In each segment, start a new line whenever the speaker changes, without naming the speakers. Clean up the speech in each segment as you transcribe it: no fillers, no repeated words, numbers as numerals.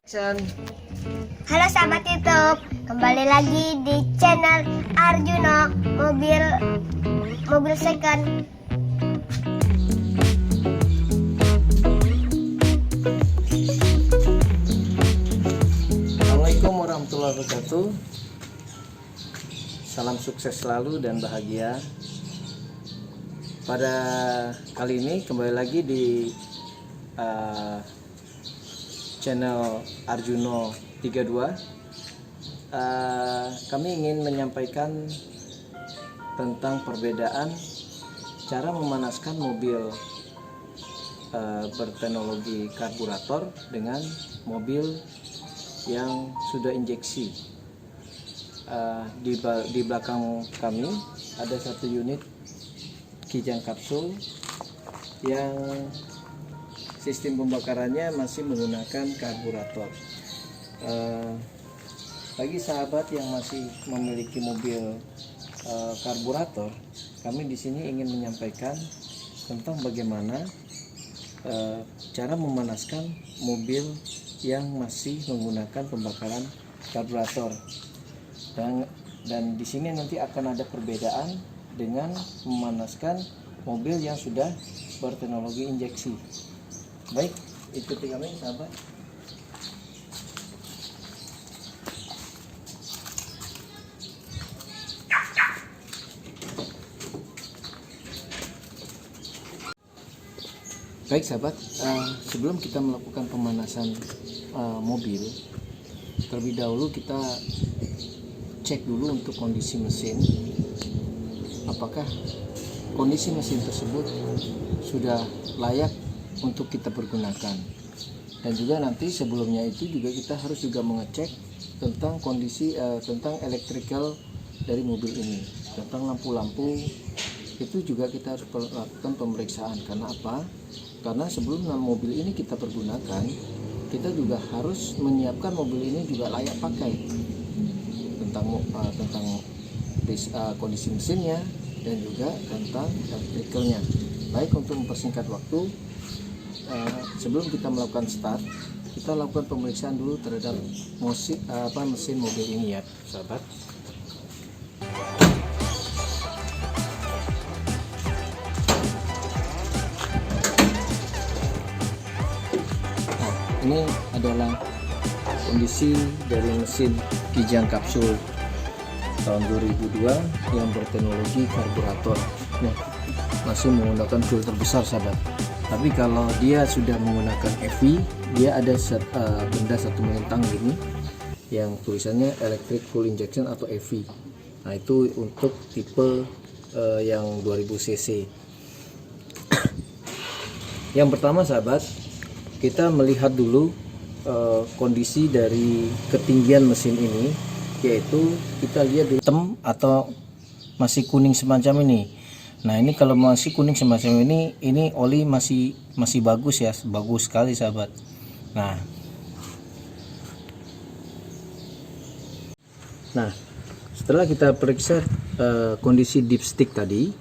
Halo sahabat YouTube, kembali lagi di channel Arjuno Mobil Second.
Assalamualaikum warahmatullahi wabarakatuh. Salam sukses selalu dan bahagia. Pada kali ini kembali lagi di channel Arjuno 32. Kami ingin menyampaikan tentang perbedaan cara memanaskan mobil berteknologi karburator dengan mobil yang sudah injeksi. Di belakang kami ada satu unit kijang kapsul yang sistem pembakarannya masih menggunakan karburator. Bagi sahabat yang masih memiliki mobil karburator, kami di sini ingin menyampaikan tentang bagaimana cara memanaskan mobil yang masih menggunakan pembakaran karburator. Dan di sini nanti akan ada perbedaan dengan memanaskan mobil yang sudah berteknologi injeksi. Baik, ikuti kami sahabat. Baik sahabat, sebelum kita melakukan pemanasan mobil, terlebih dahulu kita cek dulu untuk kondisi mesin, apakah kondisi mesin tersebut sudah layak untuk kita pergunakan. Dan juga nanti sebelumnya itu juga kita harus juga mengecek tentang kondisi tentang electrical dari mobil ini, tentang lampu-lampu itu juga kita harus lakukan pemeriksaan. Karena apa? Karena sebelum mobil ini kita pergunakan, kita juga harus menyiapkan mobil ini juga layak pakai, tentang kondisi mesinnya dan juga tentang electricalnya. Baik, untuk mempersingkat waktu, sebelum kita melakukan start, kita lakukan pemeriksaan dulu terhadap mesin mobil ini ya sahabat. Ini adalah kondisi dari mesin kijang kapsul tahun 2002 yang berteknologi karburator. Nah, masih menggunakan filter besar sahabat. Tapi kalau dia sudah menggunakan EV, dia ada benda satu melintang gini yang tulisannya electric full injection atau EV. Nah, itu untuk tipe yang 2000 cc. Yang pertama sahabat, kita melihat dulu kondisi dari ketinggian mesin ini, yaitu kita lihat di hitam atau masih kuning semacam ini. Nah, ini kalau masih kuning semacam ini oli masih bagus ya, bagus sekali sahabat. Nah, setelah kita periksa kondisi dipstick tadi,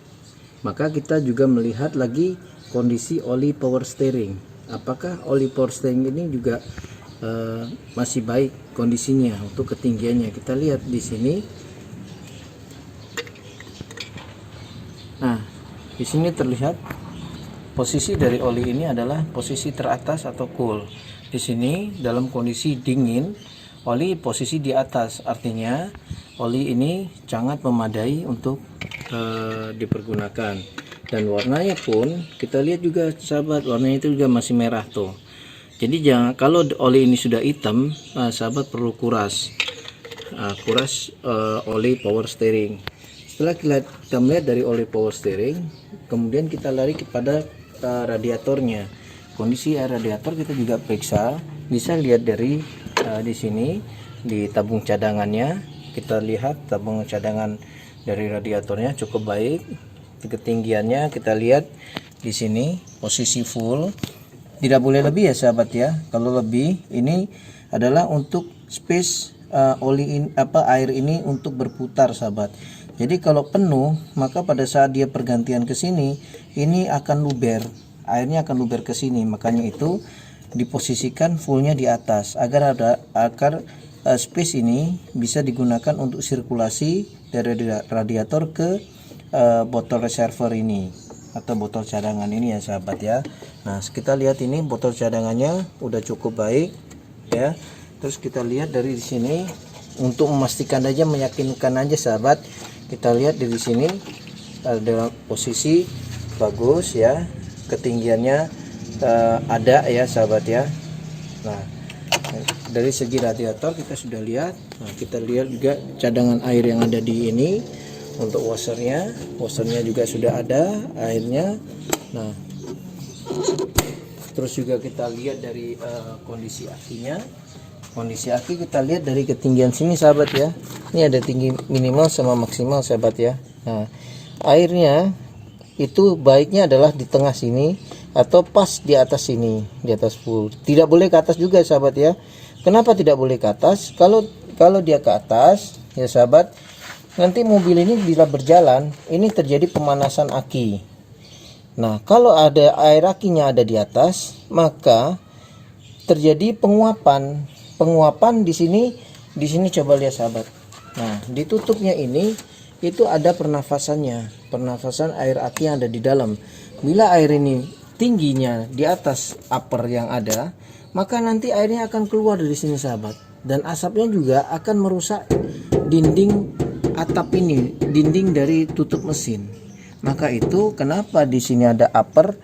maka kita juga melihat lagi kondisi oli power steering. Apakah oli power steering ini juga masih baik kondisinya untuk ketinggiannya? Kita lihat di sini. Nah, di sini terlihat posisi dari oli ini adalah posisi teratas atau cool. Di sini dalam kondisi dingin, oli posisi di atas, artinya oli ini sangat memadai untuk dipergunakan. Dan warnanya pun kita lihat juga sahabat, warnanya itu juga masih merah tuh. Jadi kalau oli ini sudah hitam, sahabat perlu kuras oli power steering. Setelah kita melihat dari oli power steering, kemudian kita lari kepada radiatornya. Kondisi air radiator kita juga periksa. Bisa lihat dari di sini di tabung cadangannya. Kita lihat tabung cadangan dari radiatornya cukup baik. Ketinggiannya kita lihat di sini posisi full. Tidak boleh lebih ya sahabat ya. Kalau lebih, ini adalah untuk space air ini untuk berputar sahabat. Jadi kalau penuh, maka pada saat dia pergantian ke sini, ini akan luber, airnya akan luber ke sini. Makanya itu diposisikan fullnya di atas agar space ini bisa digunakan untuk sirkulasi dari radiator ke botol reservoir ini atau botol cadangan ini ya sahabat ya. Nah kita lihat ini botol cadangannya udah cukup baik ya. Terus kita lihat dari sini untuk memastikan aja, meyakinkan aja sahabat, kita lihat dari sini dalam posisi bagus ya, ketinggiannya ada ya sahabat ya. Nah dari segi radiator kita sudah lihat. Nah kita lihat juga cadangan air yang ada di ini untuk washernya juga sudah ada airnya. Nah terus juga kita lihat dari kondisi akinya. Kondisi aki kita lihat dari ketinggian sini sahabat ya. Ini ada tinggi minimal sama maksimal sahabat ya. Nah airnya itu baiknya adalah di tengah sini atau pas di atas sini, di atas full. Tidak boleh ke atas juga sahabat ya. Kenapa tidak boleh ke atas? Kalau dia ke atas ya sahabat, nanti mobil ini bila berjalan ini terjadi pemanasan aki. Nah kalau ada air akinya ada di atas, maka terjadi penguapan di sini coba lihat sahabat. Nah ditutupnya ini itu ada pernafasan air aki yang ada di dalam. Bila air ini tingginya di atas upper yang ada, maka nanti airnya akan keluar dari sini sahabat, dan asapnya juga akan merusak dinding atap ini, dinding dari tutup mesin. Maka itu kenapa di sini ada upper,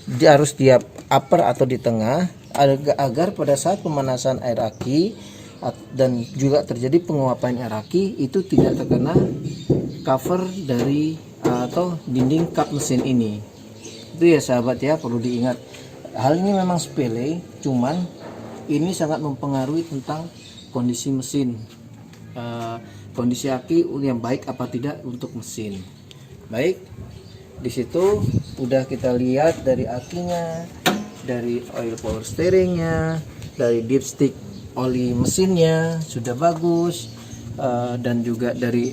dia harus di upper atau di tengah, agar pada saat pemanasan air aki dan juga terjadi penguapan air aki itu tidak terkena cover dari atau dinding kap mesin ini. Itu ya sahabat ya, perlu diingat. Hal ini memang sepele, cuman ini sangat mempengaruhi tentang kondisi mesin, kondisi aki yang baik apa tidak untuk mesin. Baik, di situ udah kita lihat dari akinya, dari oil power steeringnya, dari dipstick oli mesinnya sudah bagus, dan juga dari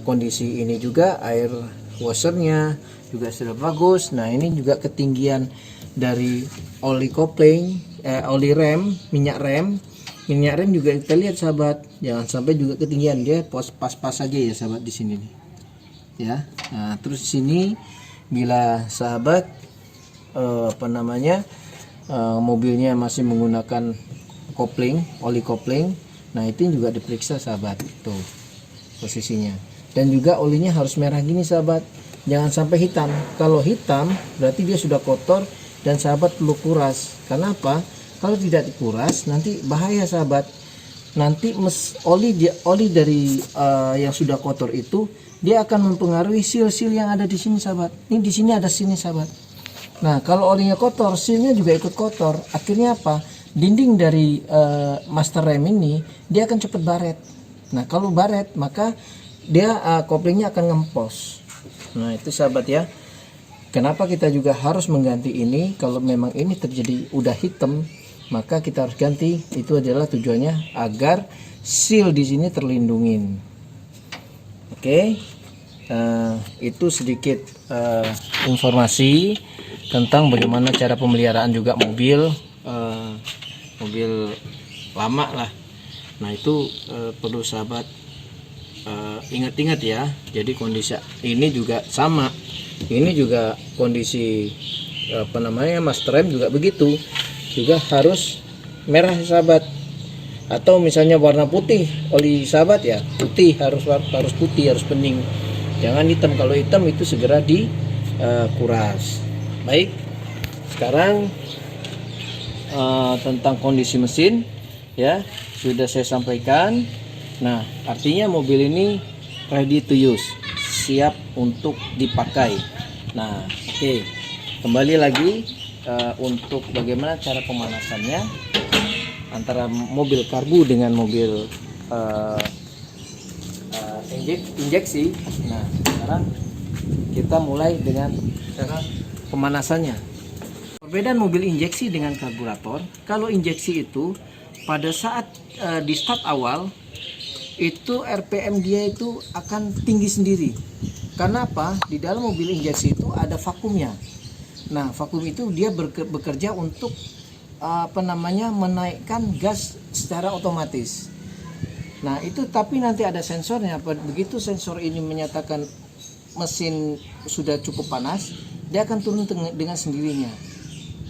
kondisi ini juga air washernya juga sudah bagus. Nah ini juga ketinggian dari oli kopling, oli rem, minyak rem juga kita lihat sahabat, jangan sampai juga ketinggian, dia pas-pas saja ya sahabat di sini nih ya. Nah terus di sini bila sahabat mobilnya masih menggunakan kopling, oli kopling, nah itu juga diperiksa sahabat, tuh posisinya. Dan juga olinya harus merah gini sahabat, jangan sampai hitam. Kalau hitam berarti dia sudah kotor dan sahabat perlu kuras. Karena apa? Kalau tidak dikuras nanti bahaya sahabat. Nanti oli dari yang sudah kotor itu dia akan mempengaruhi seal yang ada di sini sahabat. Ini di sini ada sini sahabat. Nah kalau olinya kotor, sealnya juga ikut kotor. Akhirnya apa? Dinding dari master rem ini dia akan cepat baret. Nah kalau baret maka dia koplingnya akan ngempos. Nah itu sahabat ya. Kenapa kita juga harus mengganti ini? Kalau memang ini terjadi udah hitam, maka kita harus ganti. Itu adalah tujuannya agar seal di sini terlindungin. Oke, itu sedikit informasi tentang bagaimana cara pemeliharaan juga mobil lama lah. Nah itu perlu sahabat ingat-ingat ya. Jadi kondisi ini juga sama. Ini juga kondisi master rem juga begitu, juga harus merah sahabat, atau misalnya warna putih oli sahabat ya, putih harus putih, harus bening, jangan hitam. Kalau hitam itu segera dikuras. Baik, sekarang tentang kondisi mesin ya sudah saya sampaikan. Nah artinya mobil ini ready to use, siap untuk dipakai. Nah oke, kembali lagi untuk bagaimana cara pemanasannya antara mobil karbu dengan mobil injeksi. Nah sekarang kita mulai dengan cara pemanasannya. Perbedaan mobil injeksi dengan karburator, kalau injeksi itu pada saat di start awal itu RPM dia itu akan tinggi sendiri. Karena apa? Di dalam mobil injeksi itu ada vakumnya. Nah vakum itu dia bekerja untuk menaikkan gas secara otomatis. Nah itu, tapi nanti ada sensornya. Begitu sensor ini menyatakan mesin sudah cukup panas, dia akan turun dengan sendirinya.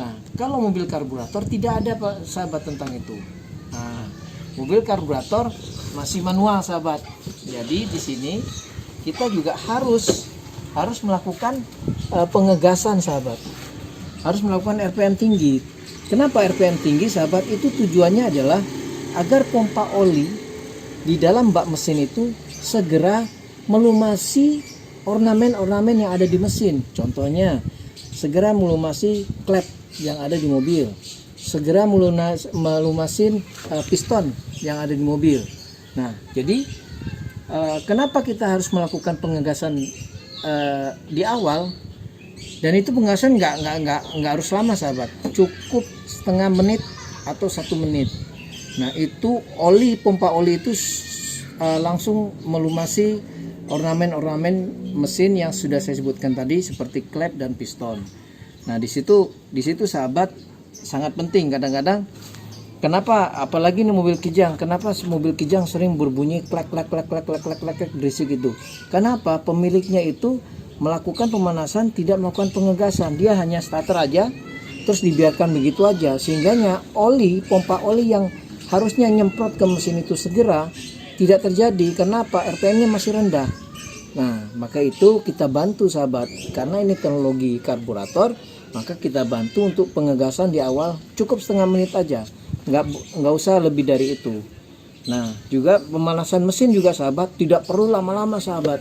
Nah kalau mobil karburator tidak ada Pak sahabat tentang itu. Nah mobil karburator masih manual sahabat. Jadi di sini kita juga harus melakukan pengegasan sahabat. Harus melakukan RPM tinggi. Kenapa RPM tinggi sahabat? Itu tujuannya adalah agar pompa oli di dalam bak mesin itu segera melumasi ornamen-ornamen yang ada di mesin. Contohnya, segera melumasi klep yang ada di mobil, segera melumasin piston yang ada di mobil. Nah, jadi kenapa kita harus melakukan pengegasan di awal? Dan itu pengegasan nggak harus lama sahabat, cukup setengah menit atau 1 menit. Nah itu pompa oli itu langsung melumasi ornamen-ornamen mesin yang sudah saya sebutkan tadi seperti klep dan piston. Nah di situ sahabat sangat penting. Kadang-kadang kenapa apalagi ini mobil kijang, kenapa mobil kijang sering berbunyi klek berisik itu? Kenapa? Pemiliknya itu melakukan pemanasan, tidak melakukan pengegasan. Dia hanya starter aja terus dibiarkan begitu aja, sehingganya pompa oli yang harusnya nyemprot ke mesin itu segera tidak terjadi. Kenapa? RPM-nya masih rendah. Nah maka itu kita bantu sahabat, karena ini teknologi karburator, maka kita bantu untuk pengegasan di awal cukup setengah menit aja, nggak usah lebih dari itu. Nah juga pemanasan mesin juga sahabat tidak perlu lama-lama sahabat.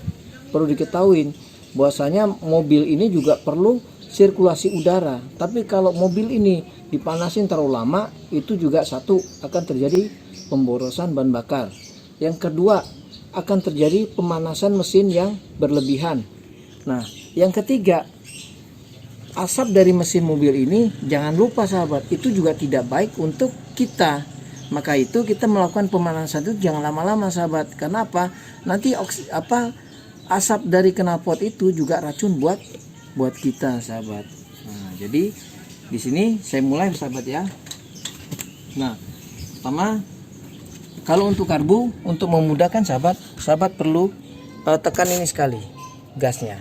Perlu diketahui bahwasanya mobil ini juga perlu sirkulasi udara. Tapi kalau mobil ini dipanasin terlalu lama, itu juga satu akan terjadi pemborosan bahan bakar. Yang kedua akan terjadi pemanasan mesin yang berlebihan. Nah yang ketiga, asap dari mesin mobil ini jangan lupa sahabat, itu juga tidak baik untuk kita. Maka itu kita melakukan pemanasan itu jangan lama-lama sahabat. Kenapa? Nanti asap dari knalpot itu juga racun buat kita sahabat. Nah, jadi di sini saya mulai sahabat ya. Nah, pertama kalau untuk karbu, untuk memudahkan sahabat perlu tekan ini sekali gasnya.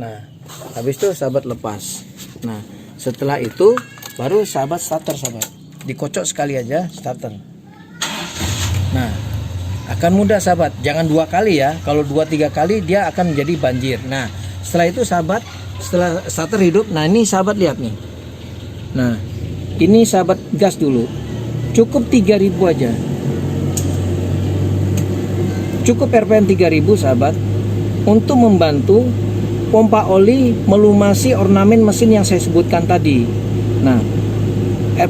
Nah, habis itu sahabat lepas. Nah, setelah itu baru sahabat starter sahabat. Dikocok sekali aja starter. Nah, akan mudah sahabat, jangan 2 kali ya. Kalau 2-3 kali dia akan menjadi banjir. Nah setelah itu sahabat, setelah starter hidup, nah ini sahabat lihat nih. Nah ini sahabat gas dulu, cukup 3000 aja, cukup RPM 3000 sahabat, untuk membantu pompa oli melumasi ornamen mesin yang saya sebutkan tadi. Nah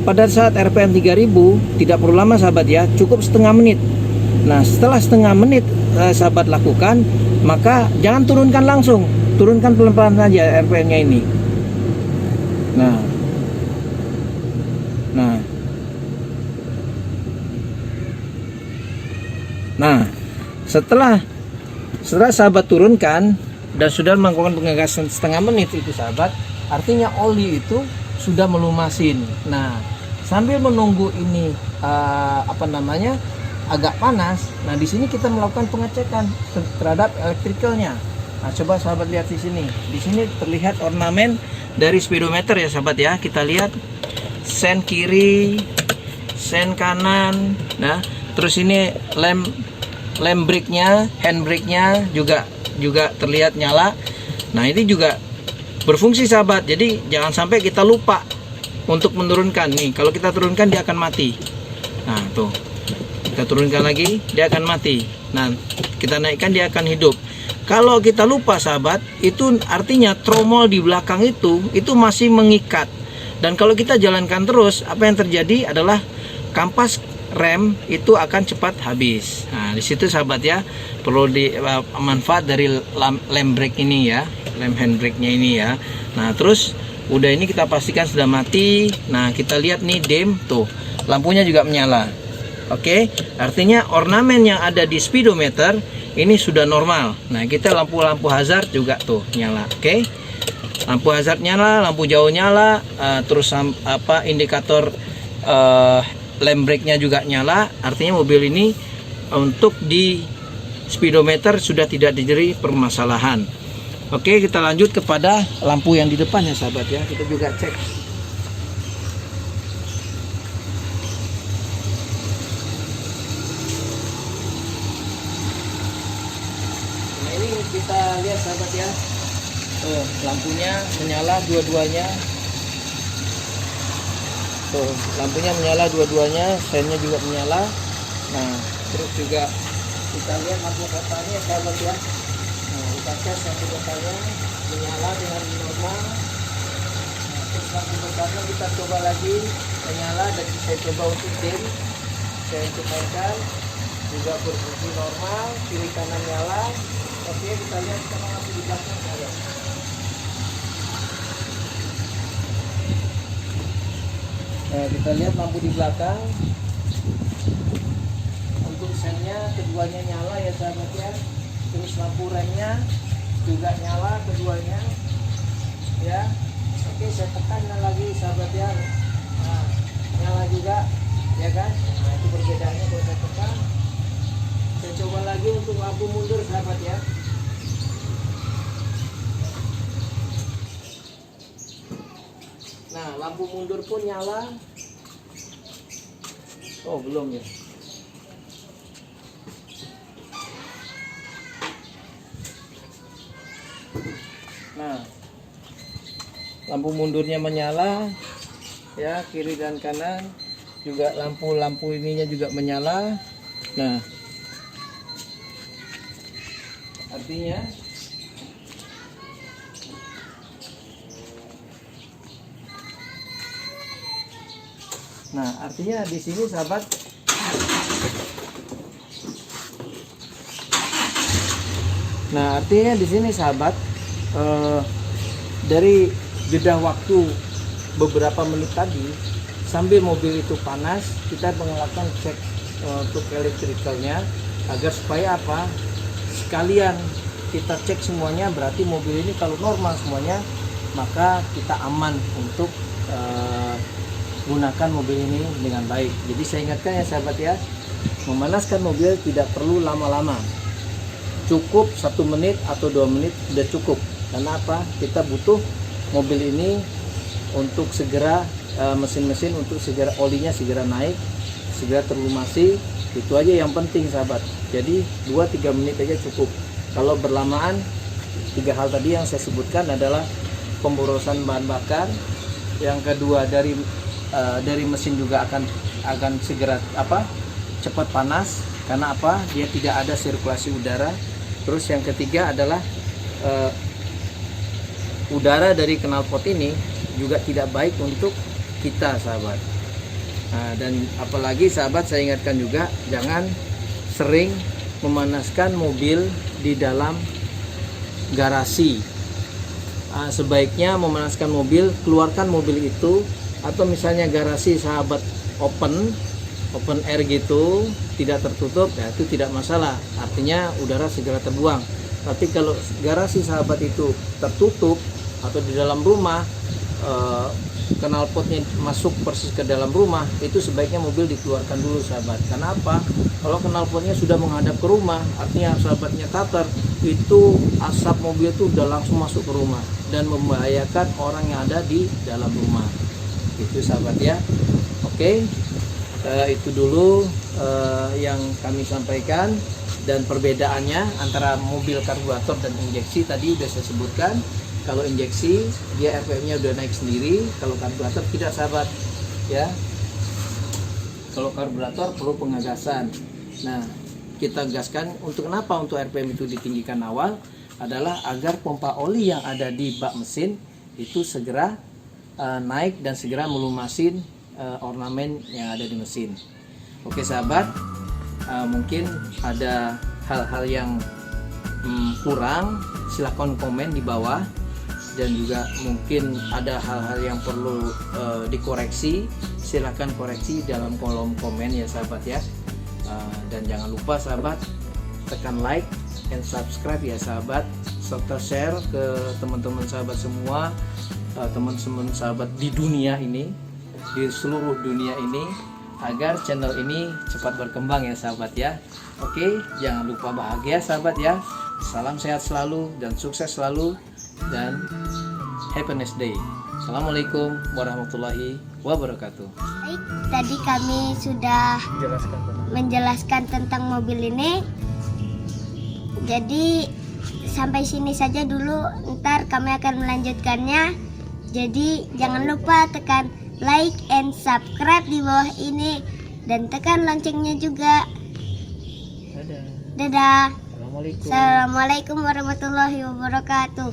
pada saat RPM 3000 tidak perlu lama sahabat ya, cukup setengah menit. Nah setelah setengah menit sahabat lakukan, maka jangan turunkan langsung, turunkan pelan-pelan saja RPM-nya ini. Nah setelah sahabat turunkan dan sudah melakukan pengegasan setengah menit itu sahabat, artinya oli itu sudah melumasin. Nah sambil menunggu ini agak panas. Nah di sini kita melakukan pengecekan terhadap elektrikalnya. Nah coba sahabat lihat di sini. Di sini terlihat ornamen dari speedometer ya sahabat ya. Kita lihat sen kiri, sen kanan. Nah terus ini lem brake-nya, hand brake-nya juga terlihat nyala. Nah ini juga berfungsi sahabat. Jadi jangan sampai kita lupa untuk menurunkan nih. Kalau kita turunkan dia akan mati. Nah tuh, kita turunkan lagi dia akan mati. Nah kita naikkan dia akan hidup. Kalau kita lupa sahabat, itu artinya tromol di belakang itu masih mengikat. Dan kalau kita jalankan terus, apa yang terjadi adalah kampas rem itu akan cepat habis. Nah di situ sahabat ya, perlu manfaat dari lem brake ini ya, lem hand brake-nya ini ya. Nah terus udah ini kita pastikan sudah mati. Nah kita lihat nih dim, tuh lampunya juga menyala. Oke, artinya ornamen yang ada di speedometer ini sudah normal. Nah kita lampu hazard juga tuh nyala. Oke, lampu hazard nyala, lampu jauh nyala, terus indikator lem brake-nya juga nyala. Artinya mobil ini untuk di speedometer sudah tidak terjadi permasalahan. Oke, kita lanjut kepada lampu yang di depan ya sahabat ya. Kita juga cek. Nah, ini kita lihat sahabat ya. Lampunya menyala dua-duanya. Tuh, lampunya menyala dua-duanya, sennya juga menyala. Nah, terus juga kita lihat lampu kotanya sahabat ya. Nah, kita tes lampu kotanya menyala dengan normal. Nah, terus lampu kotanya kita coba lagi menyala, dan saya coba untuk dim. Saya untuk mainkan juga berfungsi normal, kiri kanan nyala. Oke, kita lihat sekarang lampu di belakang sahabat. Nah, kita lihat lampu di belakang. Untuk sennya keduanya nyala ya sahabat ya. Terus lampu remnya juga nyala keduanya ya. Oke, saya tekan lagi sahabat ya. Nah, nyala juga ya kan. Nah, itu perbedaannya kalau saya tekan. Saya coba lagi untuk lampu mundur sahabat ya. Nah, lampu mundur pun nyala. Oh, belum ya. Nah, lampu mundurnya menyala ya, kiri dan kanan juga lampu ininya juga menyala. Nah, artinya di sini sahabat, dari jeda waktu beberapa menit tadi sambil mobil itu panas, kita melakukan cek untuk elektrikalnya agar supaya apa? Sekalian kita cek semuanya, berarti mobil ini kalau normal semuanya, maka kita aman untuk gunakan mobil ini dengan baik. Jadi saya ingatkan ya sahabat ya, memanaskan mobil tidak perlu lama-lama, cukup 1 menit atau 2 menit sudah cukup. Karena apa? Kita butuh mobil ini untuk segera mesin-mesin untuk segera olinya segera naik, segera terlumasi. Itu aja yang penting sahabat. Jadi 2-3 menit aja cukup. Kalau berlamaan, 3 hal tadi yang saya sebutkan adalah pemborosan bahan bakar, yang kedua dari mesin juga akan segera cepat panas. Karena apa? Dia tidak ada sirkulasi udara. Terus yang ketiga adalah udara dari knalpot ini juga tidak baik untuk kita sahabat. Nah, dan apalagi sahabat, saya ingatkan juga jangan sering memanaskan mobil di dalam garasi. Sebaiknya memanaskan mobil, keluarkan mobil itu, atau misalnya garasi sahabat open air gitu, tidak tertutup, ya itu tidak masalah, artinya udara segera terbuang. Tapi kalau garasi sahabat itu tertutup atau di dalam rumah, knalpotnya masuk persis ke dalam rumah, itu sebaiknya mobil dikeluarkan dulu sahabat. Karena apa? Kalau knalpotnya sudah menghadap ke rumah, artinya sahabatnya starter, itu asap mobil itu udah langsung masuk ke rumah dan membahayakan orang yang ada di dalam rumah. Itu sahabat ya. Oke, itu dulu yang kami sampaikan. Dan perbedaannya antara mobil karburator dan injeksi tadi udah saya sebutkan. Kalau injeksi dia RPM-nya udah naik sendiri, kalau karburator tidak sahabat ya. Kalau karburator perlu pengagasan. Nah, kita gaskan untuk kenapa? Untuk RPM itu ditinggikan awal adalah agar pompa oli yang ada di bak mesin itu segera naik dan segera melumasin ornamen yang ada di mesin. Oke sahabat, mungkin ada hal-hal yang kurang, silahkan komen di bawah, dan juga mungkin ada hal-hal yang perlu dikoreksi, silahkan koreksi dalam kolom komen ya sahabat ya. Dan jangan lupa sahabat, tekan like and subscribe ya sahabat. serta share ke teman-teman sahabat semua, teman-teman sahabat di dunia ini, di seluruh dunia ini, agar channel ini cepat berkembang ya sahabat ya. Oke, jangan lupa bahagia sahabat ya. Salam sehat selalu dan sukses selalu, dan happiness day. Assalamualaikum warahmatullahi wabarakatuh.
Baik, tadi kami sudah menjelaskan tentang mobil ini. Jadi sampai sini saja dulu, ntar kami akan melanjutkannya. Jadi jangan lupa tekan like and subscribe di bawah ini, dan tekan loncengnya juga.
Dadah.
Dadah.
Assalamualaikum.
Assalamualaikum warahmatullahi wabarakatuh.